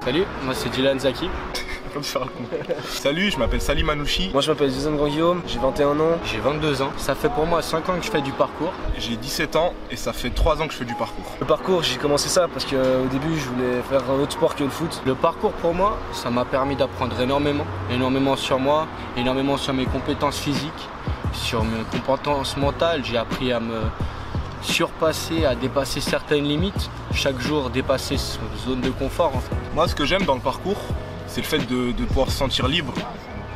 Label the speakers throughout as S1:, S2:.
S1: Salut, moi c'est Dylan Zaki.
S2: Comme ça, salut, je m'appelle Salim Manouchi.
S3: Moi je m'appelle Jason Grand-Guillaume, j'ai 21 ans.
S1: J'ai 22 ans. Ça fait pour moi 5 ans que je fais du parcours.
S2: J'ai 17 ans et ça fait 3 ans que je fais du parcours.
S3: Le parcours, j'ai commencé ça parce qu'au début je voulais faire un autre sport que le foot.
S1: Le parcours pour moi, ça m'a permis d'apprendre énormément sur moi, énormément sur mes compétences physiques, sur mes compétences mentales. J'ai appris à me surpasser, à dépasser certaines limites. Chaque jour dépasser sa zone de confort en fait.
S2: Moi ce que j'aime dans le parcours, c'est le fait de pouvoir se sentir libre,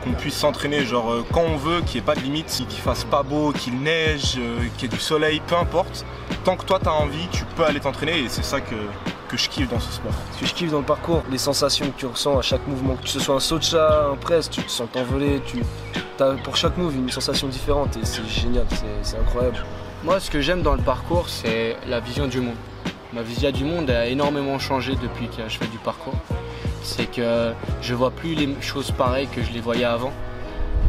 S2: qu'on puisse s'entraîner genre quand on veut, qu'il n'y ait pas de limite, qu'il fasse pas beau, qu'il neige, qu'il y ait du soleil, peu importe. Tant que toi tu as envie, tu peux aller t'entraîner et c'est ça que je kiffe dans ce sport.
S3: Ce que je kiffe dans le parcours, les sensations que tu ressens à chaque mouvement, que ce soit un saut de chat, un press, tu te sens t'envoler, tu as pour chaque move une sensation différente et c'est génial, c'est incroyable.
S1: Moi ce que j'aime dans le parcours, c'est la vision du monde. Ma vision du monde a énormément changé depuis que je fais du parcours. C'est que je vois plus les choses pareilles que je les voyais avant.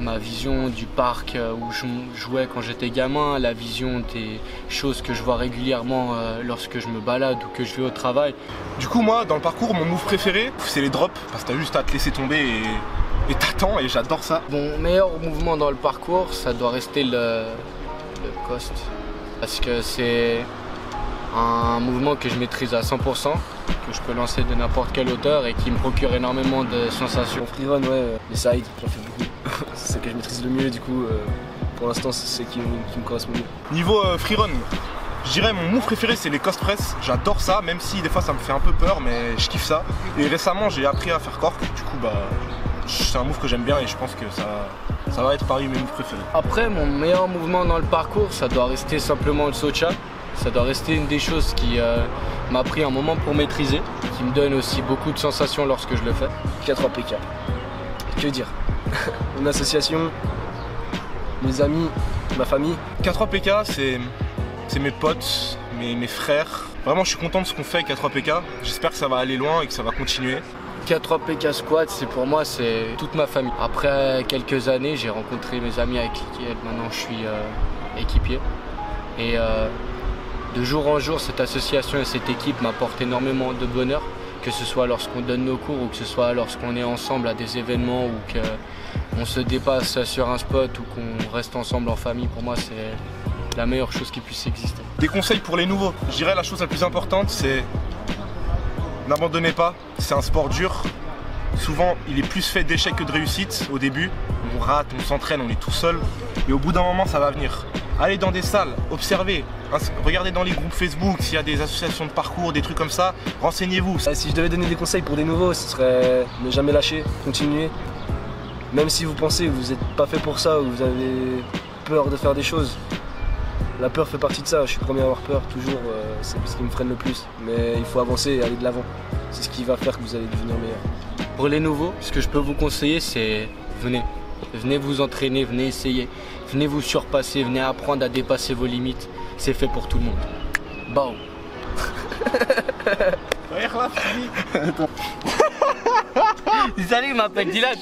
S1: Ma vision du parc où je jouais quand j'étais gamin, la vision des choses que je vois régulièrement lorsque je me balade ou que je vais au travail.
S2: Du coup moi dans le parcours, mon move préféré c'est les drops parce que t'as juste à te laisser tomber et t'attends et j'adore ça.
S1: Mon meilleur mouvement dans le parcours, ça doit rester le coast. Parce que c'est un mouvement que je maîtrise à 100%, que je peux lancer de n'importe quelle hauteur et qui me procure énormément de sensations.
S3: En freerun, ouais, les sides, j'en fais beaucoup. C'est ce que je maîtrise le mieux, du coup, pour l'instant, c'est ce qui me correspond le mieux.
S2: Niveau freerun, je dirais mon move préféré c'est les coast press. J'adore ça, même si des fois ça me fait un peu peur, mais je kiffe ça. Et récemment j'ai appris à faire cork, du coup c'est un move que j'aime bien et je pense que ça va être parmi mes moves préférés.
S1: Après, mon meilleur mouvement dans le parcours, ça doit rester simplement le saut de chat. Ça doit rester une des choses qui m'a pris un moment pour maîtriser, qui me donne aussi beaucoup de sensations lorsque je le fais.
S3: K3 PK. Que dire? Une association, mes amis, ma famille.
S2: K3 PK, c'est mes potes, mes frères. Vraiment, je suis content de ce qu'on fait avec K3 PK. J'espère que ça va aller loin et que ça va continuer.
S1: K3 PK Squad, pour moi, c'est toute ma famille. Après quelques années, j'ai rencontré mes amis avec lesquels maintenant je suis équipier. Et de jour en jour, cette association et cette équipe m'apportent énormément de bonheur, que ce soit lorsqu'on donne nos cours ou que ce soit lorsqu'on est ensemble à des événements ou qu'on se dépasse sur un spot ou qu'on reste ensemble en famille. Pour moi, c'est la meilleure chose qui puisse exister.
S2: Des conseils pour les nouveaux. Je dirais la chose la plus importante, c'est n'abandonnez pas. C'est un sport dur. Souvent, il est plus fait d'échecs que de réussite au début. On rate, on s'entraîne, on est tout seul. Et au bout d'un moment, ça va venir. Allez dans des salles, observez, regardez dans les groupes Facebook s'il y a des associations de parcours, des trucs comme ça, renseignez-vous.
S3: Si je devais donner des conseils pour des nouveaux, ce serait ne jamais lâcher, continuer. Même si vous pensez que vous n'êtes pas fait pour ça ou vous avez peur de faire des choses. La peur fait partie de ça, je suis le premier à avoir peur, toujours, c'est ce qui me freine le plus. Mais il faut avancer et aller de l'avant. C'est ce qui va faire que vous allez devenir meilleur.
S1: Pour les nouveaux, ce que je peux vous conseiller, c'est venez. Venez vous entraîner, venez essayer, venez vous surpasser, venez apprendre à dépasser vos limites. C'est fait pour tout le monde. Bon. Salut, il m'appelle Dylan.